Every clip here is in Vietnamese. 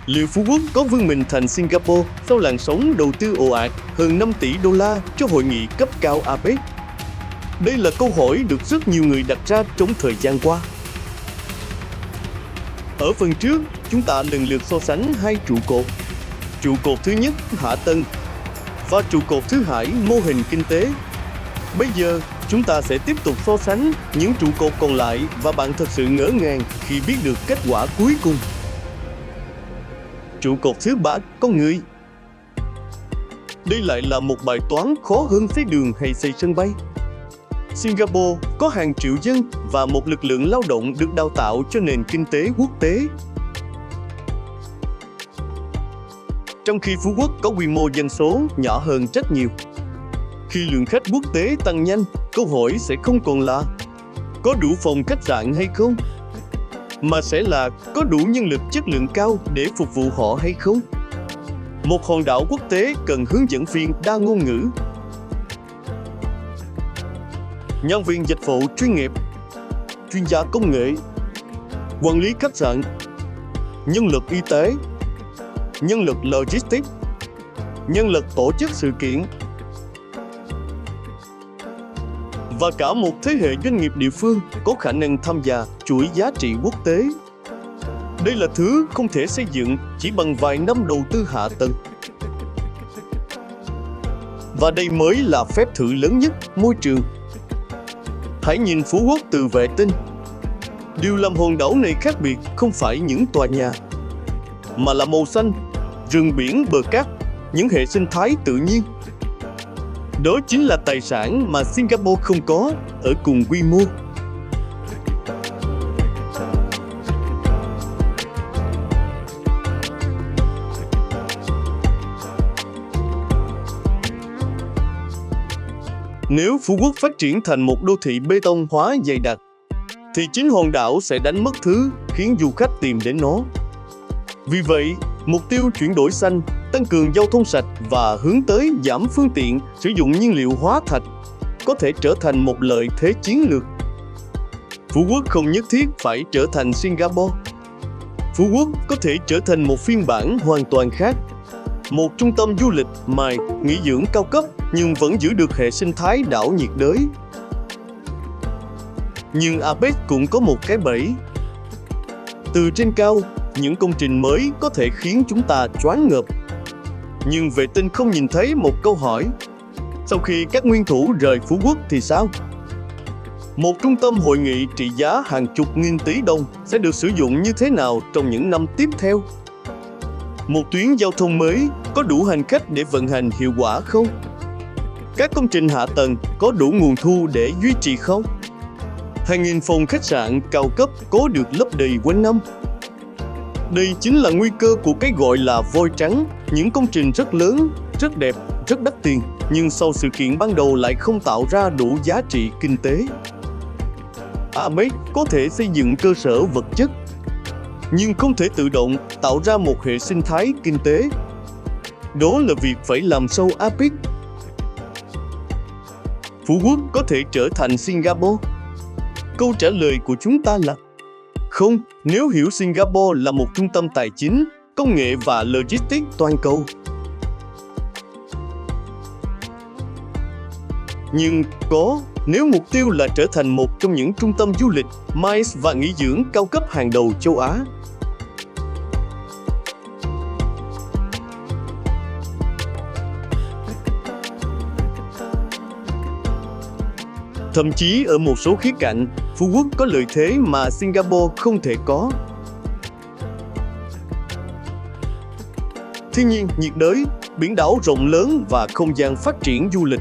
Liệu Phú Quốc có vươn mình thành Singapore sau làn sóng đầu tư ồ ạt hơn 5 tỷ đô la cho hội nghị cấp cao APEC? Đây là câu hỏi được rất nhiều người đặt ra trong thời gian qua. Ở phần trước, chúng ta lần lượt so sánh hai trụ cột. Trụ cột thứ nhất, hạ tầng, và trụ cột thứ hai, mô hình kinh tế. Bây giờ, chúng ta sẽ tiếp tục so sánh những trụ cột còn lại và bạn thật sự ngỡ ngàng khi biết được kết quả cuối cùng. Trụ cột thứ ba, con người. Đây lại là một bài toán khó hơn xây đường hay xây sân bay. Singapore có hàng triệu dân và một lực lượng lao động được đào tạo cho nền kinh tế quốc tế. Trong khi Phú Quốc có quy mô dân số nhỏ hơn rất nhiều. Khi lượng khách quốc tế tăng nhanh, câu hỏi sẽ không còn là có đủ phòng khách sạn hay không, mà sẽ là có đủ nhân lực chất lượng cao để phục vụ họ hay không. Một hòn đảo quốc tế cần hướng dẫn viên đa ngôn ngữ, nhân viên dịch vụ chuyên nghiệp, chuyên gia công nghệ, quản lý khách sạn, nhân lực y tế, nhân lực logistics, nhân lực tổ chức sự kiện, và cả một thế hệ doanh nghiệp địa phương có khả năng tham gia chuỗi giá trị quốc tế. Đây là thứ không thể xây dựng chỉ bằng vài năm đầu tư hạ tầng. Và đây mới là phép thử lớn nhất, môi trường. Hãy nhìn Phú Quốc từ vệ tinh. Điều làm hòn đảo này khác biệt không phải những tòa nhà, mà là màu xanh, rừng biển, bờ cát, những hệ sinh thái tự nhiên. Đó chính là tài sản mà Singapore không có ở cùng quy mô. Nếu Phú Quốc phát triển thành một đô thị bê tông hóa dày đặc, thì chính hòn đảo sẽ đánh mất thứ khiến du khách tìm đến nó. Vì vậy, mục tiêu chuyển đổi xanh, tăng cường giao thông sạch và hướng tới giảm phương tiện sử dụng nhiên liệu hóa thạch có thể trở thành một lợi thế chiến lược. Phú Quốc không nhất thiết phải trở thành Singapore. Phú Quốc có thể trở thành một phiên bản hoàn toàn khác. Một trung tâm du lịch, mài, nghỉ dưỡng cao cấp nhưng vẫn giữ được hệ sinh thái đảo nhiệt đới. Nhưng APEC cũng có một cái bẫy. Từ trên cao, những công trình mới có thể khiến chúng ta choáng ngợp. Nhưng vệ tinh không nhìn thấy một câu hỏi. Sau khi các nguyên thủ rời Phú Quốc thì sao? Một trung tâm hội nghị trị giá hàng chục nghìn tỷ đồng sẽ được sử dụng như thế nào trong những năm tiếp theo? Một tuyến giao thông mới có đủ hành khách để vận hành hiệu quả không? Các công trình hạ tầng có đủ nguồn thu để duy trì không? Hàng nghìn phòng khách sạn cao cấp có được lấp đầy quanh năm. Đây chính là nguy cơ của cái gọi là voi trắng, những công trình rất lớn, rất đẹp, rất đắt tiền, nhưng sau sự kiện ban đầu lại không tạo ra đủ giá trị kinh tế. APEC có thể xây dựng cơ sở vật chất, nhưng không thể tự động tạo ra một hệ sinh thái kinh tế. Đó là việc phải làm sâu APEC. Phú Quốc có thể trở thành Singapore? Câu trả lời của chúng ta là không, nếu hiểu Singapore là một trung tâm tài chính, công nghệ và logistics toàn cầu. Nhưng có, nếu mục tiêu là trở thành một trong những trung tâm du lịch, MICE và nghỉ dưỡng cao cấp hàng đầu châu Á. Thậm chí ở một số khía cạnh, Phú Quốc có lợi thế mà Singapore không thể có. Thiên nhiên nhiệt đới, biển đảo rộng lớn và không gian phát triển du lịch.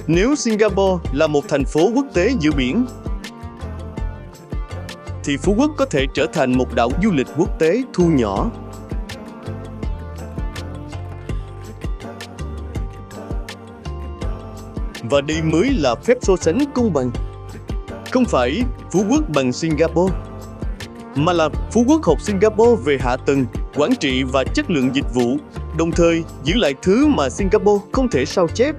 Nếu Singapore là một thành phố quốc tế giữa biển, thì Phú Quốc có thể trở thành một đảo du lịch quốc tế thu nhỏ. Và đây mới là phép so sánh công bằng. Không phải Phú Quốc bằng Singapore, mà là Phú Quốc học Singapore về hạ tầng, quản trị và chất lượng dịch vụ, đồng thời giữ lại thứ mà Singapore không thể sao chép.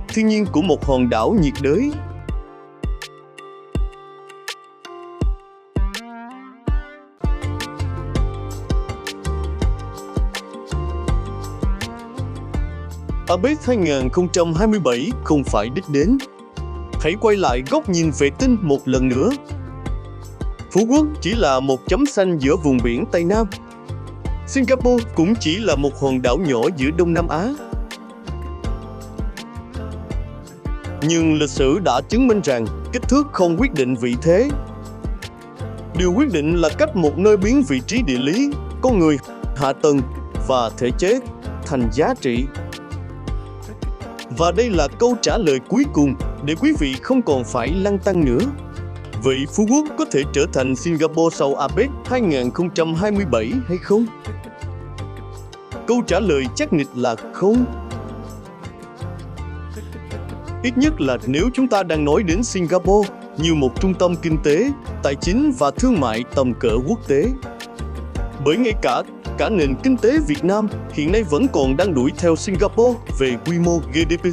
Thiên nhiên của một hòn đảo nhiệt đới. APEC 2027 không phải đích đến. Hãy quay lại góc nhìn vệ tinh một lần nữa. Phú Quốc chỉ là một chấm xanh giữa vùng biển Tây Nam. Singapore cũng chỉ là một hòn đảo nhỏ giữa Đông Nam Á. Nhưng lịch sử đã chứng minh rằng kích thước không quyết định vị thế. Điều quyết định là cách một nơi biến vị trí địa lý, con người, hạ tầng và thể chế thành giá trị. Và đây là câu trả lời cuối cùng để quý vị không còn phải lăn tăn nữa. Vậy Phú Quốc có thể trở thành Singapore sau APEC 2027 hay không? Câu trả lời chắc nịch là không. Ít nhất là nếu chúng ta đang nói đến Singapore như một trung tâm kinh tế, tài chính và thương mại tầm cỡ quốc tế. Bởi ngay cả nền kinh tế Việt Nam hiện nay vẫn còn đang đuổi theo Singapore về quy mô GDP.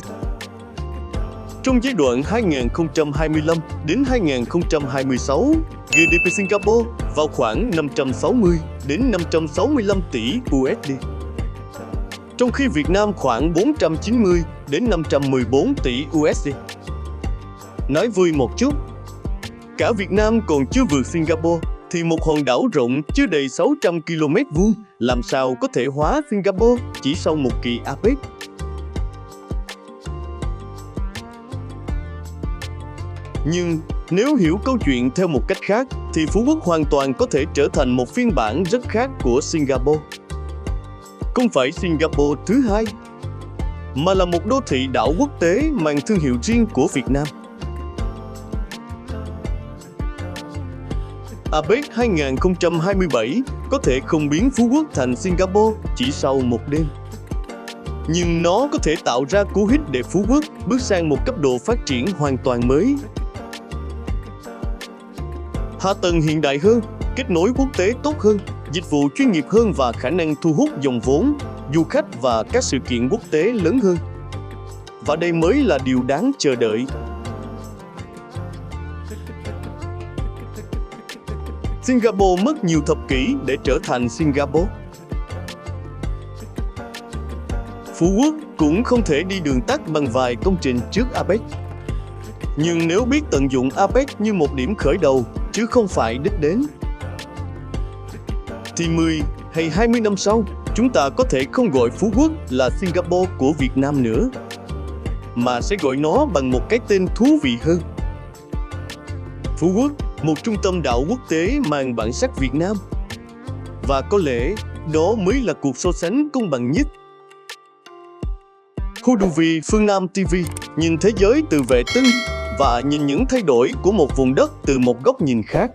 Trong giai đoạn 2025 đến 2026, GDP Singapore vào khoảng 560 đến 565 tỷ USD. Trong khi Việt Nam khoảng 490 đến 514 tỷ USD. Nói vui một chút, cả Việt Nam còn chưa vượt Singapore, thì một hòn đảo rộng chưa đầy 600 km vuông làm sao có thể hóa Singapore chỉ sau một kỳ APEC. Nhưng nếu hiểu câu chuyện theo một cách khác, thì Phú Quốc hoàn toàn có thể trở thành một phiên bản rất khác của Singapore. Không phải Singapore thứ hai, mà là một đô thị đảo quốc tế mang thương hiệu riêng của Việt Nam. APEC 2027 có thể không biến Phú Quốc thành Singapore chỉ sau một đêm. Nhưng nó có thể tạo ra cú hích để Phú Quốc bước sang một cấp độ phát triển hoàn toàn mới. Hạ tầng hiện đại hơn, kết nối quốc tế tốt hơn, dịch vụ chuyên nghiệp hơn và khả năng thu hút dòng vốn, du khách và các sự kiện quốc tế lớn hơn. Và đây mới là điều đáng chờ đợi. Singapore mất nhiều thập kỷ để trở thành Singapore. Phú Quốc cũng không thể đi đường tắt bằng vài công trình trước APEC. Nhưng nếu biết tận dụng APEC như một điểm khởi đầu, chứ không phải đích đến, thì 10 hay 20 năm sau, chúng ta có thể không gọi Phú Quốc là Singapore của Việt Nam nữa, mà sẽ gọi nó bằng một cái tên thú vị hơn. Phú Quốc, một trung tâm đảo quốc tế mang bản sắc Việt Nam. Và có lẽ đó mới là cuộc so sánh công bằng nhất. Huduvi Phương Nam TV, nhìn thế giới từ vệ tinh và nhìn những thay đổi của một vùng đất từ một góc nhìn khác.